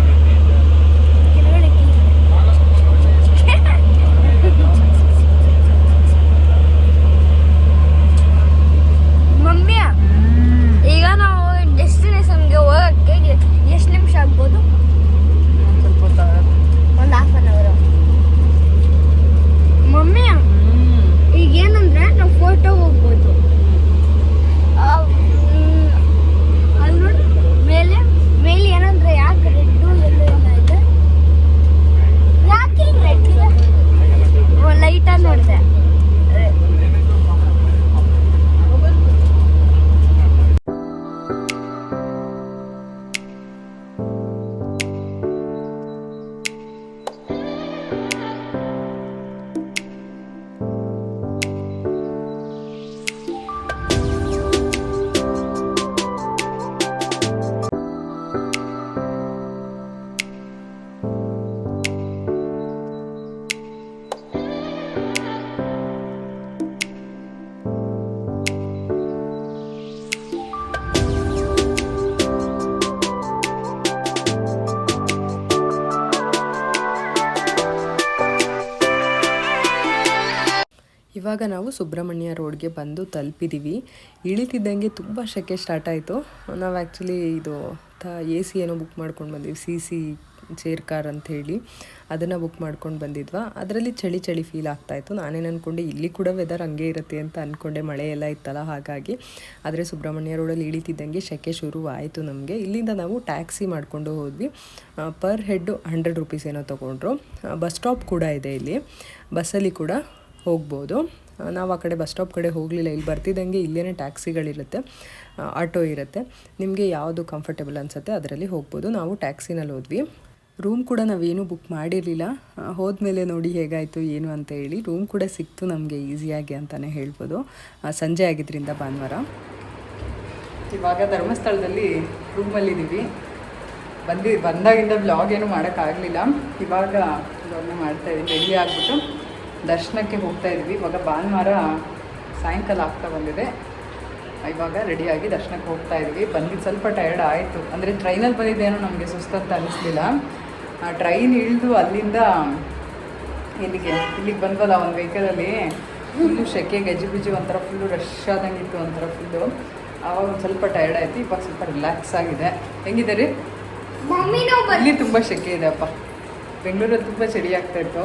ಇವಾಗ ನಾವು ಸುಬ್ರಹ್ಮಣ್ಯ ರೋಡ್ಗೆ ಬಂದು ತಲುಪಿದ್ದೀವಿ. ಇಳಿತಿದ್ದಂಗೆ ತುಂಬ ಸೆಕೆ ಸ್ಟಾರ್ಟ್ ಆಯಿತು. ನಾವು ಆ್ಯಕ್ಚುಲಿ ಇದು AC ಏನೋ ಬುಕ್ ಮಾಡ್ಕೊಂಡು ಬಂದಿದ್ವಿ, CC ಚೇರ್ ಕಾರ್ ಅಂಥೇಳಿ ಅದನ್ನು ಬುಕ್ ಮಾಡ್ಕೊಂಡು ಬಂದಿದ್ವಾ. ಅದರಲ್ಲಿ ಚಳಿ ಫೀಲ್ ಆಗ್ತಾಯಿತ್ತು. ನಾನೇನು ಅಂದ್ಕೊಂಡೆ ಇಲ್ಲಿ ಕೂಡ ವೆದರ್ ಹಂಗೆ ಇರುತ್ತೆ ಅಂತ ಅಂದ್ಕೊಂಡೆ, ಮಳೆ ಎಲ್ಲ ಇತ್ತಲ್ಲ ಹಾಗಾಗಿ. ಆದರೆ ಸುಬ್ರಹ್ಮಣ್ಯ ರೋಡಲ್ಲಿ ಇಳಿತಿದ್ದಂಗೆ ಸೆಕೆ ಶುರು ಆಯಿತು ನಮಗೆ. ಇಲ್ಲಿಂದ ನಾವು ಟ್ಯಾಕ್ಸಿ ಮಾಡಿಕೊಂಡು ಹೋದ್ವಿ. ಪರ್ ಹೆಡ್ಡು 100 ರೂಪೀಸ್ ಏನೋ ತೊಗೊಂಡ್ರು. ಬಸ್ ಸ್ಟಾಪ್ ಕೂಡ ಇದೆ ಇಲ್ಲಿ, ಬಸ್ಸಲ್ಲಿ ಕೂಡ ಹೋಗ್ಬೋದು. ನಾವು ಆ ಕಡೆ ಬಸ್ ಸ್ಟಾಪ್ ಕಡೆ ಹೋಗಲಿಲ್ಲ. ಇಲ್ಲಿ ಬರ್ತಿದ್ದಂಗೆ ಇಲ್ಲೇ ಟ್ಯಾಕ್ಸಿಗಳಿರುತ್ತೆ, ಆಟೋ ಇರುತ್ತೆ. ನಿಮಗೆ ಯಾವುದು ಕಂಫರ್ಟೇಬಲ್ ಅನಿಸುತ್ತೆ ಅದರಲ್ಲಿ ಹೋಗ್ಬೋದು. ನಾವು ಟ್ಯಾಕ್ಸಿನಲ್ಲಿ ಹೋದ್ವಿ. ರೂಮ್ ಕೂಡ ನಾವೇನು ಬುಕ್ ಮಾಡಿರಲಿಲ್ಲ. ಹೋದ್ಮೇಲೆ ನೋಡಿ ಹೇಗಾಯಿತು ಏನು ಅಂತ ಹೇಳಿ. ರೂಮ್ ಕೂಡ ಸಿಕ್ತು ನಮಗೆ ಈಸಿಯಾಗಿ ಅಂತಲೇ ಹೇಳ್ಬೋದು. ಸಂಜೆ ಆಗಿದ್ದರಿಂದ ಭಾನುವಾರ. ಇವಾಗ ಧರ್ಮಸ್ಥಳದಲ್ಲಿ ರೂಮಲ್ಲಿದ್ದೀವಿ. ಬಂದಾಗಿಂದ ಬ್ಲಾಗ್ ಏನು ಮಾಡೋಕ್ಕಾಗಲಿಲ್ಲ. ಇವಾಗ ಬ್ಲಾಗ್ನ ಮಾಡ್ತಾಯಿದ್ದೀವಿ. ರೆಡಿ ಆಗಿಬಿಟ್ಟು ದರ್ಶನಕ್ಕೆ ಹೋಗ್ತಾಯಿದ್ವಿ. ಇವಾಗ ಭಾನುವಾರ ಸಾಯಂಕಾಲ ಆಗ್ತಾ ಬಂದಿದೆ. ಇವಾಗ ರೆಡಿಯಾಗಿ ದರ್ಶನಕ್ಕೆ ಹೋಗ್ತಾಯಿದ್ವಿ. ಬಂದಿದ್ದು ಸ್ವಲ್ಪ ಟಯರ್ಡ್ ಆಯಿತು. ಅಂದರೆ ಟ್ರೈನಲ್ಲಿ ಬಂದಿದ್ದೇನೋ ನಮಗೆ ಸುಸ್ತಂತ ಅನ್ನಿಸ್ಲಿಲ್ಲ. ಟ್ರೈನ್ ಇಳಿದು ಅಲ್ಲಿಂದ ಇಲ್ಲಿಗೆ ಬಂದ್ವಲ್ಲ ಒಂದು ವೆಹಿಕಲಲ್ಲಿ ಫುಲ್ಲು ಸೆಕೆ ಗಜಿಬಿಜಿ ಒಂಥರ ಫುಲ್ಲು ರಶ್ ಆದಂಗಿತ್ತು ಒಂಥರ ಫುಲ್ಲು. ಆವಾಗ ಒಂದು ಸ್ವಲ್ಪ ಟಯರ್ಡ್ ಆಯಿತು, ಇವಾಗ ಸ್ವಲ್ಪ ರಿಲ್ಯಾಕ್ಸ್ ಆಗಿದೆ. ಹೆಂಗಿದೆ ರೀ? ಇಲ್ಲಿ ತುಂಬ ಸೆಕೆ ಇದೆ ಅಪ್ಪ, ಬೆಂಗಳೂರಲ್ಲಿ ತುಂಬ ಚಳಿ ಆಗ್ತಾ ಇತ್ತು.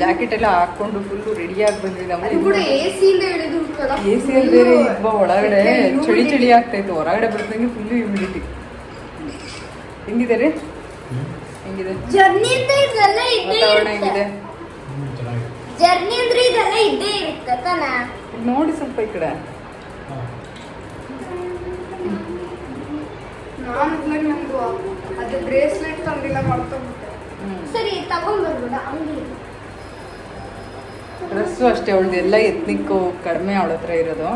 ಜಾಕೆಟ್ ಎಲ್ಲ ಹಾಕ್ಕೊಂಡು ಫುಲ್ಲು ರೆಡಿಯಾಗಿ ಬಂದ್ವಿ ನಾವು. ಎ ಸಿಯಲ್ಲಿ ಬೇರೆ ತುಂಬ ಒಳಗಡೆ ಚಳಿ ಆಗ್ತಾ ಇತ್ತು, ಹೊರಗಡೆ ಬರ್ದಂಗೆ ಫುಲ್ಲು ಹ್ಯೂಮಿಡಿಟಿ. ಹೆಂಗಿದೆ ರೀ? ಹೆಂಗಿದೆ ವಾತಾವರಣ? ಹೆಂಗಿದೆ ಜರ್ನಿ ಅಂದ್ರೆ ಇದೆಲ್ಲ ಇದ್ದೇ ಇರುತ್ತೆ ತಾನೆ. ನೋಡಿ ಸ್ವಲ್ಪ ಈ ಕಡೆ. ಅದು ಬ್ರೇಸ್ಲೆಟ್ ತಂದಿಲ್ಲ, ಮಾಡ್ಕೊಂಡ್ಬಿಟ್ಟೆ. ಸರಿ ತಗೊಂಡ್ಬರ್ಬೋದಾ? ಅಂಗಡಿ ಡ್ರೆಸ್ಸು ಅಷ್ಟೇ ಅವಳದು ಎಲ್ಲ ಎತ್ನಿಕ್ಕು ಕಡಿಮೆ ಅವಳ ಹತ್ರ ಇರೋದು.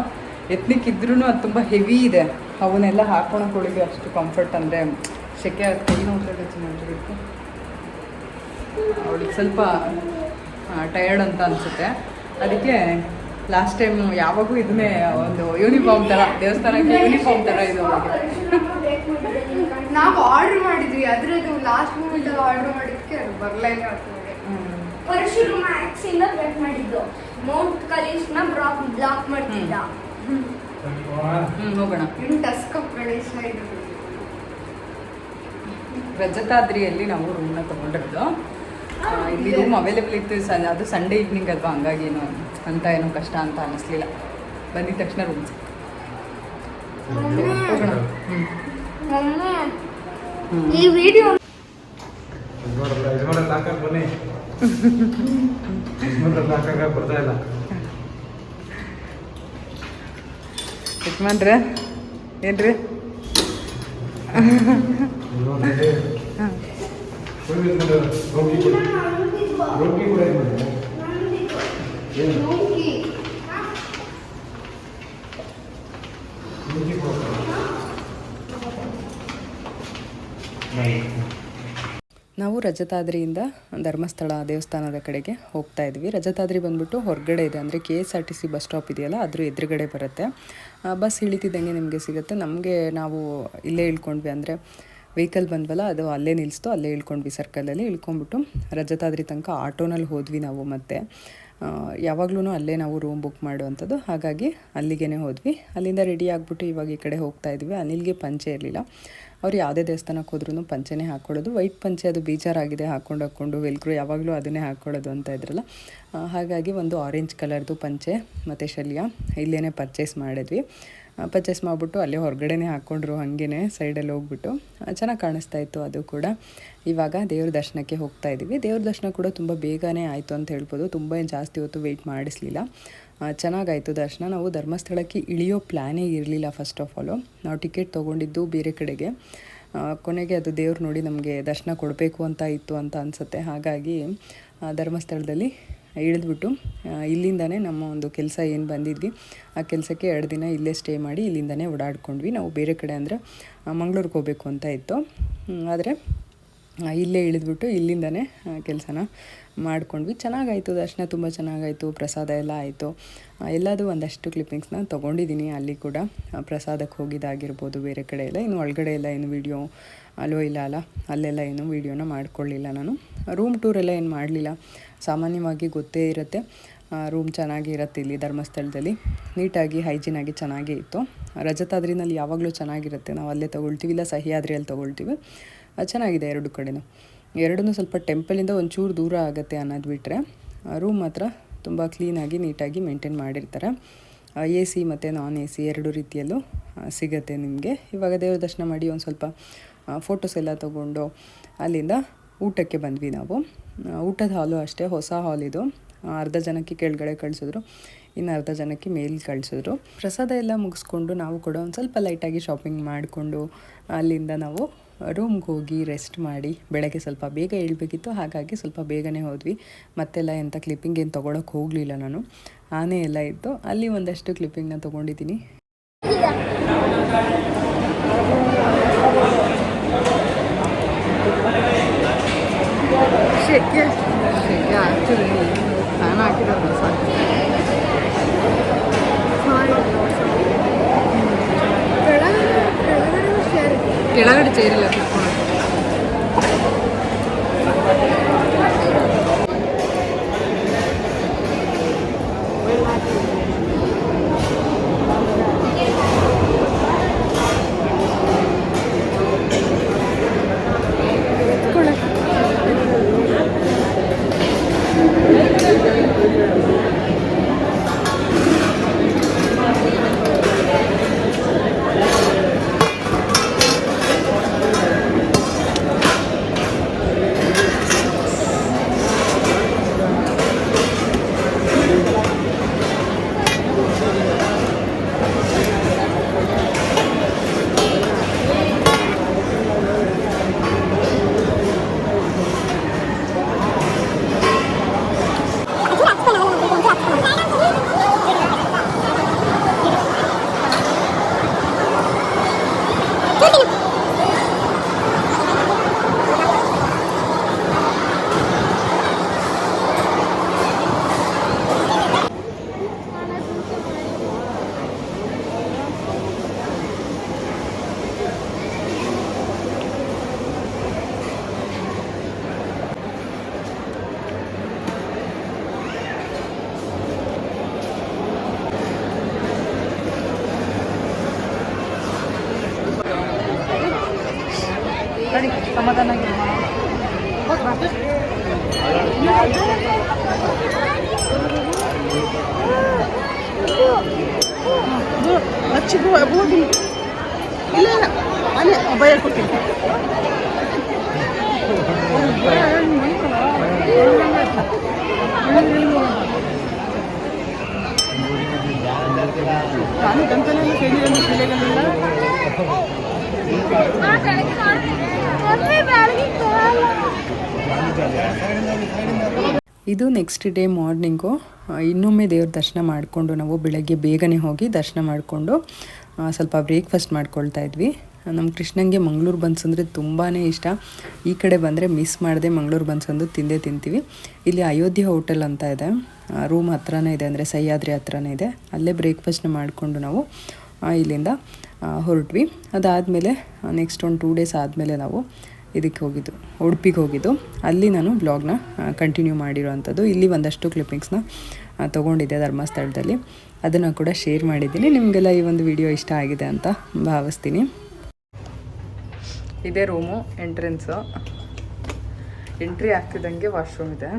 ಎತ್ನಿಕ್ ಇದ್ರೂ ಅದು ತುಂಬ ಹೆವಿ ಇದೆ, ಅವನ್ನೆಲ್ಲ ಹಾಕೊಳಕ್ಕೆ ಅಷ್ಟು ಕಂಫರ್ಟ್. ಅಂದರೆ ಸೆಕೆ ಕೈ ನೋಡ್ತಾ ಮಾಡಿಬಿಟ್ಟು ಅವಳಿಗೆ ಸ್ವಲ್ಪ ಟಯರ್ಡ್ ಅಂತ ಅನಿಸುತ್ತೆ. ಅದಕ್ಕೆ ಲಾಸ್ಟ್ ಟೈಮ್ ಯಾವಾಗೂ ಇದನ್ನೇ ಒಂದು ಯೂನಿಫಾರ್ಮ್ ಥರ, ದೇವಸ್ಥಾನಕ್ಕೆ ಯೂನಿಫಾರ್ಮ್ ಥರ ಇದು ಅವಳಿಗೆ. ನಾವು ಆರ್ಡರ್ ಮಾಡಿದ್ವಿ, ಅದ್ರದ್ದು ಲಾಸ್ಟ್ ಮೂಮೆಂಟ್ ಆರ್ಡರ್ ಮಾಡಿದ್ದಕ್ಕೆ ಅದು ಬರಲೇ ಇಲ್ಲ. ಪರಶುರು ಮ್ಯಾಕ್ಸ್ ಇಂದ ಬ್ರೇಕ್ ಮಾಡಿದ್ದು, ಮೌಂಟ್ ಕಲೀಶ್ನ ಬ್ಲಾಕ್ ಮಾಡ್ತಿದ್ದ. ಹೋಗೋಣ. ಇನ್ನು ಟಸ್ಕ್ ಗಣೇಶ ಇದು ರಜತಾದ್ರಿಯಲ್ಲಿ ನಾವು ರೂಮ್ನ ತೊಗೊಂಡಿರೋದು. ಇಲ್ಲಿ ರೂಮ್ ಅವೈಲೇಬಲ್ ಇತ್ತು, ಅದು ಸಂಡೇ ಈವ್ನಿಂಗ್ ಅಲ್ವಾ, ಹಂಗಾಗಿ ಏನು ಅಂತ ಏನೋ ಕಷ್ಟ ಅಂತ ಅನ್ನಿಸ್ಲಿಲ್ಲ. ಬಂದಿದ ತಕ್ಷಣ ರೂಮ್ ಹೋಗೋಣ. ಈ ವಿಡಿಯೋ ಬರ್ತಾ ಇಲ್ಲ. ಯಜಮಾನ್ರೆ ಏನ್ರಿ? ನಾವು ರಜತಾದ್ರಿಯಿಂದ ಧರ್ಮಸ್ಥಳ ದೇವಸ್ಥಾನದ ಕಡೆಗೆ ಹೋಗ್ತಾ ಇದ್ವಿ. ರಜತಾದ್ರಿ ಬಂದ್ಬಿಟ್ಟು ಹೊರಗಡೆ ಇದೆ, ಅಂದರೆ KSRTC ಬಸ್ ಸ್ಟಾಪ್ ಇದೆಯಲ್ಲ ಅದ್ರ ಎದುರುಗಡೆ ಬರುತ್ತೆ. ಬಸ್ ಇಳಿತಿದ್ದಂಗೆ ನಿಮಗೆ ಸಿಗುತ್ತೆ. ನಮಗೆ ನಾವು ಇಲ್ಲೇ ಇಳ್ಕೊಂಡ್ವಿ, ಅಂದರೆ ವೆಹಿಕಲ್ ಬಂದ್ವಲ್ಲ ಅದು ಅಲ್ಲೇ ನಿಲ್ಲಿಸ್ತು, ಅಲ್ಲೇ ಇಳ್ಕೊಂಡ್ವಿ. ಸರ್ಕಲಲ್ಲಿ ಇಳ್ಕೊಂಡ್ಬಿಟ್ಟು ರಜತಾದ್ರಿ ತನಕ ಆಟೋನಲ್ಲಿ ಹೋದ್ವಿ ನಾವು. ಮತ್ತೆ ಯಾವಾಗಲೂ ಅಲ್ಲೇ ನಾವು ರೂಮ್ ಬುಕ್ ಮಾಡುವಂಥದ್ದು, ಹಾಗಾಗಿ ಅಲ್ಲಿಗೇ ಹೋದ್ವಿ. ಅಲ್ಲಿಂದ ರೆಡಿ ಆಗಿಬಿಟ್ಟು ಇವಾಗ ಈ ಕಡೆ ಹೋಗ್ತಾ ಇದ್ವಿ. ಅನಿಲ್ಗೆ ಪಂಚೆ ಇರಲಿಲ್ಲ, ಅವ್ರು ಯಾವುದೇ ದೇವಸ್ಥಾನಕ್ಕೆ ಹೋದ್ರೂ ಪಂಚೆನೇ ಹಾಕ್ಕೊಳ್ಳೋದು. ವೈಟ್ ಪಂಚೆ ಅದು ಬೇಜಾರಾಗಿದೆ ಹಾಕ್ಕೊಂಡು ವೆಲ್ಕ್ರು ಯಾವಾಗಲೂ ಅದನ್ನೇ ಹಾಕ್ಕೊಳ್ಳೋದು ಅಂತ ಇದ್ರಲ್ಲ, ಹಾಗಾಗಿ ಒಂದು ಆರೆಂಜ್ ಕಲರ್ದು ಪಂಚೆ ಮತ್ತು ಶಲ್ಯ ಇಲ್ಲೇ ಪರ್ಚೇಸ್ ಮಾಡಿದ್ವಿ. ಪರ್ಚೇಸ್ ಮಾಡಿಬಿಟ್ಟು ಅಲ್ಲೇ ಹೊರಗಡೆನೇ ಹಾಕ್ಕೊಂಡ್ರು, ಹಾಗೇ ಸೈಡಲ್ಲಿ ಹೋಗ್ಬಿಟ್ಟು ಚೆನ್ನಾಗಿ ಕಾಣಿಸ್ತಾ ಇತ್ತು ಅದು ಕೂಡ. ಇವಾಗ ದೇವ್ರ ದರ್ಶನಕ್ಕೆ ಹೋಗ್ತಾ ಇದ್ದೀವಿ. ದೇವ್ರ ದರ್ಶನ ಕೂಡ ತುಂಬ ಬೇಗನೆ ಆಯಿತು ಅಂತ ಹೇಳ್ಬೋದು, ತುಂಬ ಏನು ಜಾಸ್ತಿ ಹೊತ್ತು ವೆಯ್ಟ್ ಮಾಡಿಸ್ಲಿಲ್ಲ, ಚೆನ್ನಾಗಾಯಿತು ದರ್ಶನ. ನಾವು ಧರ್ಮಸ್ಥಳಕ್ಕೆ ಇಳಿಯೋ ಪ್ಲ್ಯಾನೇ ಇರಲಿಲ್ಲ. ಫಸ್ಟ್ ಆಫ್ ಆಲು ನಾವು ಟಿಕೆಟ್ ತೊಗೊಂಡಿದ್ದು ಬೇರೆ ಕಡೆಗೆ, ಕೊನೆಗೆ ಅದು ದೇವ್ರು ನೋಡಿ ನಮಗೆ ದರ್ಶನ ಕೊಡಬೇಕು ಅಂತ ಇತ್ತು ಅಂತ ಅನಿಸುತ್ತೆ. ಹಾಗಾಗಿ ಧರ್ಮಸ್ಥಳದಲ್ಲಿ ಇಳಿದ್ಬಿಟ್ಟು ಇಲ್ಲಿಂದನೇ ನಮ್ಮ ಒಂದು ಕೆಲಸ ಏನು ಬಂದಿದ್ವಿ ಆ ಕೆಲಸಕ್ಕೆ 2 ದಿನ ಇಲ್ಲೇ ಸ್ಟೇ ಮಾಡಿ ಇಲ್ಲಿಂದನೇ ಓಡಾಡ್ಕೊಂಡ್ವಿ. ನಾವು ಬೇರೆ ಕಡೆ ಅಂದರೆ ಮಂಗಳೂರಿಗೆ ಹೋಗಬೇಕು ಅಂತ ಇತ್ತು, ಆದರೆ ಇಲ್ಲೇ ಇಳಿದ್ಬಿಟ್ಟು ಇಲ್ಲಿಂದನೇ ಕೆಲಸನ ಮಾಡ್ಕೊಂಡ್ವಿ. ಚೆನ್ನಾಗಾಯಿತು ದರ್ಶನ, ತುಂಬ ಚೆನ್ನಾಗಾಯಿತು. ಪ್ರಸಾದ ಎಲ್ಲ ಆಯಿತು. ಎಲ್ಲದೂ ಒಂದಷ್ಟು ಕ್ಲಿಪ್ಪಿಂಗ್ಸ್ನ ತೊಗೊಂಡಿದ್ದೀನಿ. ಅಲ್ಲಿ ಕೂಡ ಪ್ರಸಾದಕ್ಕೆ ಹೋಗಿದ್ದಾಗಿರ್ಬೋದು, ಬೇರೆ ಕಡೆ ಎಲ್ಲ. ಇನ್ನು ಒಳಗಡೆ ಎಲ್ಲ ಏನು ವೀಡಿಯೋ ಅಲ್ಲೋ ಇಲ್ಲ ಅಲ್ಲ, ಅಲ್ಲೆಲ್ಲ ಏನು ವೀಡಿಯೋನ ಮಾಡ್ಕೊಳ್ಳಿಲ್ಲ ನಾನು. ರೂಮ್ ಟೂರೆಲ್ಲ ಏನು ಮಾಡಲಿಲ್ಲ. ಸಾಮಾನ್ಯವಾಗಿ ಗೊತ್ತೇ ಇರುತ್ತೆ, ರೂಮ್ ಚೆನ್ನಾಗಿ ಇರುತ್ತೆ ಇಲ್ಲಿ ಧರ್ಮಸ್ಥಳದಲ್ಲಿ, ನೀಟಾಗಿ ಹೈಜೀನಾಗಿ ಚೆನ್ನಾಗೇ ಇತ್ತು. ರಜತಾದ್ರಿನಲ್ಲಿ ಯಾವಾಗಲೂ ಚೆನ್ನಾಗಿರುತ್ತೆ, ನಾವು ಅಲ್ಲೇ ತೊಗೊಳ್ತೀವಿ, ಇಲ್ಲ ಸಹ್ಯಾದ್ರಿಯಲ್ಲಿ ತೊಗೊಳ್ತೀವಿ. ಚೆನ್ನಾಗಿದೆ ಎರಡು ಕಡೆನೂ. ಎರಡೂ ಸ್ವಲ್ಪ ಟೆಂಪಲಿಂದ ಒಂಚೂರು ದೂರ ಆಗುತ್ತೆ ಅನ್ನೋದು ಬಿಟ್ಟರೆ ರೂಮ್ ಮಾತ್ರ ತುಂಬ ಕ್ಲೀನಾಗಿ ನೀಟಾಗಿ ಮೇಂಟೈನ್ ಮಾಡಿರ್ತಾರೆ. AC ಮತ್ತು ನಾನ್ AC 2 ರೀತಿಯಲ್ಲೂ ಸಿಗುತ್ತೆ ನಿಮಗೆ. ಇವಾಗ ದೇವ್ರ ದರ್ಶನ ಮಾಡಿ ಒಂದು ಸ್ವಲ್ಪ ಫೋಟೋಸ್ ಎಲ್ಲ ತೊಗೊಂಡು ಅಲ್ಲಿಂದ ಊಟಕ್ಕೆ ಬಂದ್ವಿ ನಾವು. ಊಟದ ಹಾಲು ಅಷ್ಟೇ, ಹೊಸ ಹಾಲ್ ಇದು. ಅರ್ಧ ಜನಕ್ಕೆ ಕೆಳಗಡೆ ಕಳಿಸಿದ್ರು, ಇನ್ನು ಅರ್ಧ ಜನಕ್ಕೆ ಮೇಲೆ ಕಳಿಸಿದ್ರು. ಪ್ರಸಾದ ಎಲ್ಲ ಮುಗಿಸ್ಕೊಂಡು ನಾವು ಕೂಡ ಒಂದು ಸ್ವಲ್ಪ ಲೈಟಾಗಿ ಶಾಪಿಂಗ್ ಮಾಡಿಕೊಂಡು ಅಲ್ಲಿಂದ ನಾವು ರೂಮ್ಗೆ ಹೋಗಿ ರೆಸ್ಟ್ ಮಾಡಿ ಬೆಳಗ್ಗೆ ಸ್ವಲ್ಪ ಬೇಗ ಏಳಬೇಕಿತ್ತು, ಹಾಗಾಗಿ ಸ್ವಲ್ಪ ಬೇಗನೆ ಹೋದ್ವಿ. ಮತ್ತೆಲ್ಲ ಎಂಥ ಕ್ಲಿಪ್ಪಿಂಗ್ ಏನು ತೊಗೊಳಕ್ಕೆ ಹೋಗಲಿಲ್ಲ ನಾನು. ಆನೆ ಎಲ್ಲ ಇತ್ತು, ಅಲ್ಲಿ ಒಂದಷ್ಟು ಕ್ಲಿಪ್ಪಿಂಗ್ನ ತೊಗೊಂಡಿದ್ದೀನಿ. ಶೆಕೆ ಆ್ಯಕ್ಚುಲಿ ಫ್ಯಾನ್ ಹಾಕಿರೋದು ಸಾಕು. ಕೆಳಗಡೆ ಚೇರಿಲ್ಲ ಕೂತ್ಕೊಂಡು. ಸಮಾಧಾನ ಹಚ್ಚಿಗೂ ಅಬೋದು ಇಲ್ಲ ಇಲ್ಲ ಅಲ್ಲೇ ಭಯ ಕೊಟ್ಟಿದ್ದೆ ನಾನು ಗಂಟಲೆಲ್ಲ ಕೇಳಿದಂದು ಶಿಲೆಗಳಿಲ್ಲ ಇದು ನೆಕ್ಸ್ಟ್ ಡೇ ಮಾರ್ನಿಂಗು ಇನ್ನೊಮ್ಮೆ ದೇವ್ರ ದರ್ಶನ ಮಾಡಿಕೊಂಡು ನಾವು ಬೆಳಗ್ಗೆ ಬೇಗನೆ ಹೋಗಿ ದರ್ಶನ ಮಾಡಿಕೊಂಡು ಸ್ವಲ್ಪ ಬ್ರೇಕ್ಫಾಸ್ಟ್ ಮಾಡ್ಕೊಳ್ತಾ ಇದ್ವಿ. ನಮ್ಮ ಕೃಷ್ಣಂಗೆ ಮಂಗಳೂರು ಬನ್ಸ್ ಅಂದರೆ ತುಂಬಾ ಇಷ್ಟ. ಈ ಕಡೆ ಬಂದರೆ ಮಿಸ್ ಮಾಡದೆ ಮಂಗಳೂರು ಬನ್ಸ್ ಅಂದು ತಿಂದೇ ತಿಂತೀವಿ. ಇಲ್ಲಿ ಅಯೋಧ್ಯೆ ಹೋಟೆಲ್ ಅಂತ ಇದೆ, ರೂಮ್ ಹತ್ರನೇ ಇದೆ, ಅಂದರೆ ಸಹ್ಯಾದ್ರಿ ಹತ್ರನೇ ಇದೆ. ಅಲ್ಲೇ ಬ್ರೇಕ್ಫಾಸ್ಟ್ನ ಮಾಡಿಕೊಂಡು ನಾವು ಇಲ್ಲಿಂದ ಹೊರಟ್ವಿ. ಅದಾದಮೇಲೆ ನೆಕ್ಸ್ಟ್ ಒಂದು 2 ಡೇಸ್ ಆದಮೇಲೆ ನಾವು ಇದಕ್ಕೆ ಹೋಗಿದ್ದು, ಉಡುಪಿಗೆ ಹೋಗಿದ್ದು. ಅಲ್ಲಿ ನಾನು ಬ್ಲಾಗ್ನ ಕಂಟಿನ್ಯೂ ಮಾಡಿರೋವಂಥದ್ದು. ಇಲ್ಲಿ ಒಂದಷ್ಟು ಕ್ಲಿಪ್ಪಿಂಗ್ಸ್ನ ತೊಗೊಂಡಿದ್ದೆ ಧರ್ಮಸ್ಥಳದಲ್ಲಿ, ಅದನ್ನು ಕೂಡ ಶೇರ್ ಮಾಡಿದ್ದೀನಿ. ನಿಮಗೆಲ್ಲ ಈ ಒಂದು ವಿಡಿಯೋ ಇಷ್ಟ ಆಗಿದೆ ಅಂತ ಭಾವಿಸ್ತೀನಿ. ಇದೇ ರೂಮು ಎಂಟ್ರೆನ್ಸು. ಎಂಟ್ರಿ ಆಗ್ತಿದ್ದಂಗೆ ವಾಶ್ರೂಮ್ ಇದೆ.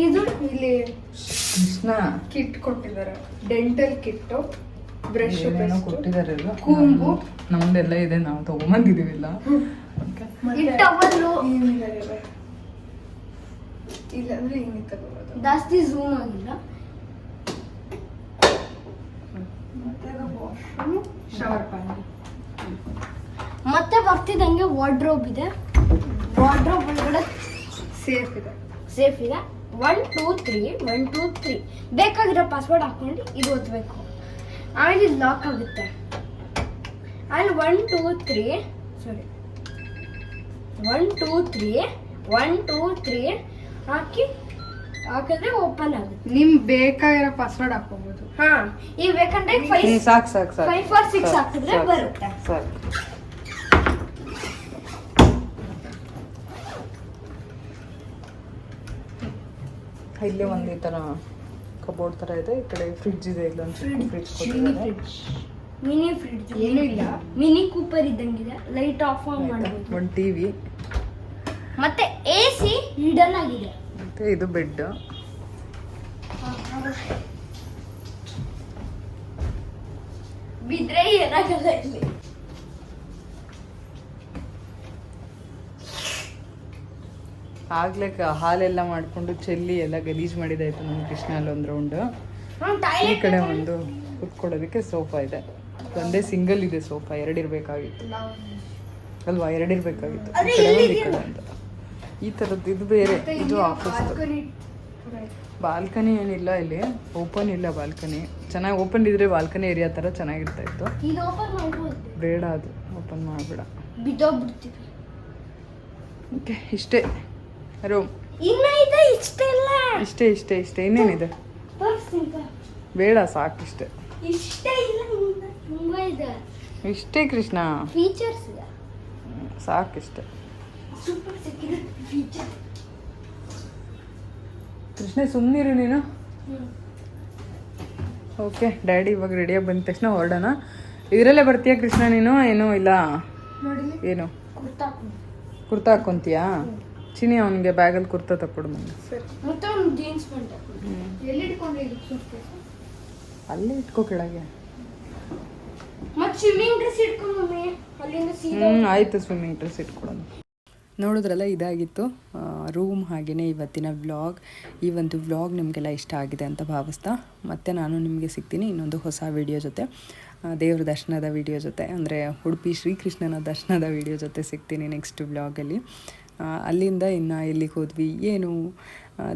ಇದು ಇಲ್ಲಿ ಕೃಷ್ಣ ಕಿಟ್ ಕೊಟ್ಟಿದ್ದಾರೆ, ಡೆಂಟಲ್ ಕಿಟ್ಟು, ಬ್ರಷ್ ಕೊಟ್ಟಿದ್ದಾರೆ. ಕೂಂಬು ನಮ್ದೆಲ್ಲ ಇದೆ, ನಾವು ತಗೊಂಬಂದಿದೀವಿಲ್ಲ. ಟವಲ್ಲು ಇಲ್ಲಾಂದ್ರೆ ಹಿಂಗೆ ತಗೋಬೋದು. ಜಾಸ್ತಿ ಝೂಮ್ ಆಗಿಲ್ಲ. ಶವರ್ ಪ್ಯಾನ್ ಮತ್ತೆ ಬರ್ತಿದ್ದಂಗೆ ವಾರ್ಡ್ರೋಬ್ ಇದೆ. ವಾರ್ಡ್ರೋಬ್ ಒಳಗಡೆ ಸೇಫ್ ಇದೆ. ಸೇಫ್ ಇದೆ. 1 2 3 1 2 3 ಬೇಕಾಗಿರೋ ಪಾಸ್ವರ್ಡ್ ಹಾಕೊಂಡು ಇದು ಓದ್ಬೇಕು. ಆಮೇಲೆ ಇದು ಲಾಕ್ ಆಗುತ್ತೆ. ಆಮೇಲೆ 1 2 3 ಸಾರಿ 1 2 3 1 2 3 ಹಾಕಿದ್ರೆ ಓಪನ್ ಆಗುತ್ತೆ. ನಿಮ್ ಬೇಕಾಗಿರೋ ಪಾಸ್ವರ್ಡ್ ಹಾಕೋಬಹುದು. ಹಾ, ಈಗ ಬೇಕಂದ್ರೆ 5 ಸಾಕು ಸಾಕು ಸಾಕು 5 4 6 ಹಾಕಿದ್ರೆ ಬರುತ್ತೆ. ಸಾಕು. ಇಲ್ಲೇ ಒಂದು ಈ ಥರ ಕಬೋರ್ಡ್ ಥರ ಇದೆ. ಈ ಕಡೆ ಫ್ರಿಡ್ಜ್ ಇದೆ. ಇಲ್ಲೊಂದು ಫ್ರಿಡ್ಜ್ ಕೊಟ್ಟಿದ್ದಾರೆ. ಮಿನಿ ಫ್ರಿಡ್ಜ್ ಏನೂ ಇಲ್ಲ, ಮಿನಿ ಕೂಪರ್ ಇದ್ದಂಗಿದೆ. ಲೈಟ್ ಆಫ್ ಆನ್ ಮಾಡಬಹುದು. ಒಂದು ಟಿವಿ ಮತ್ತೆ ಎಸಿ ಹಿಡನ್ ಆಗಿದೆ. ಮತ್ತೆ ಇದು ಬೆಡ್. ಬಿದ್ರೆ ಏನಾಗಲ್ಲ ಇಲ್ಲಿ. ಆಗ್ಲೇ ಹಾಲೆಲ್ಲ ಮಾಡ್ಕೊಂಡು ಚೆಲ್ಲಿ ಎಲ್ಲ ಗಲೀಜ್ ಮಾಡಿದಾಯ್ತು ನಮ್ಮ ಕೃಷ್ಣ. ಅಲ್ಲೊಂದು ರೌಂಡ್. ಈ ಕಡೆ ಒಂದು ಕುತ್ಕೊಳ್ಳೋದಕ್ಕೆ ಸೋಫಾ ಇದೆ. ಒಂದೇ ಸಿಂಗಲ್ ಇದೆ ಸೋಫಾ. 2 ಇರಬೇಕಾಗಿತ್ತು ಅಲ್ವಾ? 2 ಇರಬೇಕಾಗಿತ್ತು. ಈ ಕಡೆ ಒಂದು, ಈ ಕಡೆ ಅಂತ. ಈ ಥರದ್ದು ಇದು ಬೇರೆ. ಇದು ಆಫೀಸ್. ಬಾಲ್ಕನಿ ಏನಿಲ್ಲ ಇಲ್ಲಿ, ಓಪನ್ ಇಲ್ಲ ಬಾಲ್ಕನಿ. ಚೆನ್ನಾಗಿ ಓಪನ್ ಇದ್ರೆ ಬಾಲ್ಕನಿ ಏರಿಯಾ ಥರ ಚೆನ್ನಾಗಿರ್ತಾ ಇತ್ತು. ಇದು ಓಪನ್ ಮಾಡ್ಬೋದು. ಬೇಡ, ಅದು ಓಪನ್ ಮಾಡಬೇಡ. ಬಿದ್ದೋಗ್ಬಿಡ್ತೀವಿ. ಓಕೆ, ಇಷ್ಟೇ ರೂಮ್. ಇನ್ನ ಇದೆ ಇಷ್ಟೆಲ್ಲ. ಇಷ್ಟೇ ಇಷ್ಟೇ ಇಷ್ಟೇ. ಇನ್ನೇನಿದೆ? ತೋರಿಸ್ತೀನಿ. ಬೇಡ, ಸಾಕಿಷ್ಟೇ. ಇಷ್ಟೇ ಇಲ್ಲ, ತುಂಬಾ ಇದೆ. ಇಷ್ಟೇ ಕೃಷ್ಣ, ಫೀಚರ್ಸ್ ಇದೆ. ಸಾಕಿಷ್ಟೇ. Super security feature. ಕೃಷ್ಣ ಸುಮ್ಮನಿರು ನೀನು. ಓಕೆ, ಡ್ಯಾಡಿ ಇವಾಗ ರೆಡಿಯಾಗಿ ಬಂದ ತಕ್ಷಣ ಹೊರಡೋಣ. ಇದರಲ್ಲೇ ಬರ್ತೀಯಾ ಕೃಷ್ಣ ನೀನು? ಏನೂ ಇಲ್ಲ. ಏನು ಕುರ್ತಾ ಹಾಕ್ಕೊಂತೀಯಾ? ಚಿನಿ ಅವನಿಗೆ ಬ್ಯಾಗಲ್ಲಿ ಕುರ್ತಾ ತಕ್ಕೊಡು ಮನೆ. ಮತ್ತೆ ಒಂದು ಜೀನ್ಸ್ ಪ್ಯಾಂಟ್. ಎಲ್ಲಿ ಇಟ್ಕೊಂಡ್ರಿ? ಅಲ್ಲೇ ಇಟ್ಕೋ ಕೆಳಗೆ. ಮತ್ತೆ ಸ್ವಿಮ್ಮಿಂಗ್ ಡ್ರೆಸ್ ಇಟ್ಕೊಂಡು ಅಲ್ಲಿಂದ ಸೀದಾ. ಆಯಿತು, ಸ್ವಿಮ್ಮಿಂಗ್ ಡ್ರೆಸ್ ಇಟ್ಕೊಡೋಣ. ನೋಡಿದ್ರಲ್ಲ, ಇದಾಗಿತ್ತು ರೂಮ್. ಹಾಗೆಯೇ ಇವತ್ತಿನ ವ್ಲಾಗ್. ಈ ಒಂದು ವ್ಲಾಗ್ ನಿಮಗೆಲ್ಲ ಇಷ್ಟ ಆಗಿದೆ ಅಂತ ಭಾವಿಸ್ತಾ ಮತ್ತೆ ನಾನು ನಿಮಗೆ ಸಿಗ್ತೀನಿ ಇನ್ನೊಂದು ಹೊಸ ವಿಡಿಯೋ ಜೊತೆ, ದೇವ್ರ ದರ್ಶನದ ವಿಡಿಯೋ ಜೊತೆ, ಅಂದರೆ ಉಡುಪಿ ಶ್ರೀಕೃಷ್ಣನ ದರ್ಶನದ ವಿಡಿಯೋ ಜೊತೆ ಸಿಗ್ತೀನಿ ನೆಕ್ಸ್ಟ್ ವ್ಲಾಗಲ್ಲಿ. ಅಲ್ಲಿಂದ ಇನ್ನು ಎಲ್ಲಿಗೆ ಹೋದ್ವಿ, ಏನು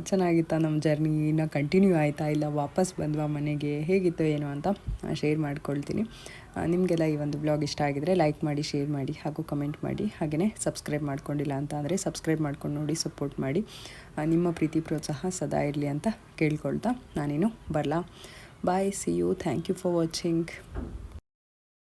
ಚೆನ್ನಾಗಿತ್ತಾ ನಮ್ಮ ಜರ್ನಿ, ಇನ್ನು ಕಂಟಿನ್ಯೂ ಆಯಿತಾ ಇಲ್ಲ ವಾಪಸ್ ಬಂದ್ವಾ ಮನೆಗೆ, ಹೇಗಿತ್ತು ಏನು ಅಂತ ಶೇರ್ ಮಾಡ್ಕೊಳ್ತೀನಿ. ನಿಮಗೆಲ್ಲ ಈ ಒಂದು ಬ್ಲಾಗ್ ಇಷ್ಟ ಆಗಿದರೆ ಲೈಕ್ ಮಾಡಿ, ಶೇರ್ ಮಾಡಿ ಹಾಗೂ ಕಮೆಂಟ್ ಮಾಡಿ. ಹಾಗೆಯೇ ಸಬ್ಸ್ಕ್ರೈಬ್ ಮಾಡ್ಕೊಂಡಿಲ್ಲ ಅಂತ ಅಂದರೆ ಸಬ್ಸ್ಕ್ರೈಬ್ ಮಾಡ್ಕೊಂಡು ನೋಡಿ, ಸಪೋರ್ಟ್ ಮಾಡಿ. ನಿಮ್ಮ ಪ್ರೀತಿ ಪ್ರೋತ್ಸಾಹ ಸದಾ ಇರಲಿ ಅಂತ ಕೇಳ್ಕೊಳ್ತಾ ನಾನೇನು ಬರಲಾ. Bye, see you, thank you for watching.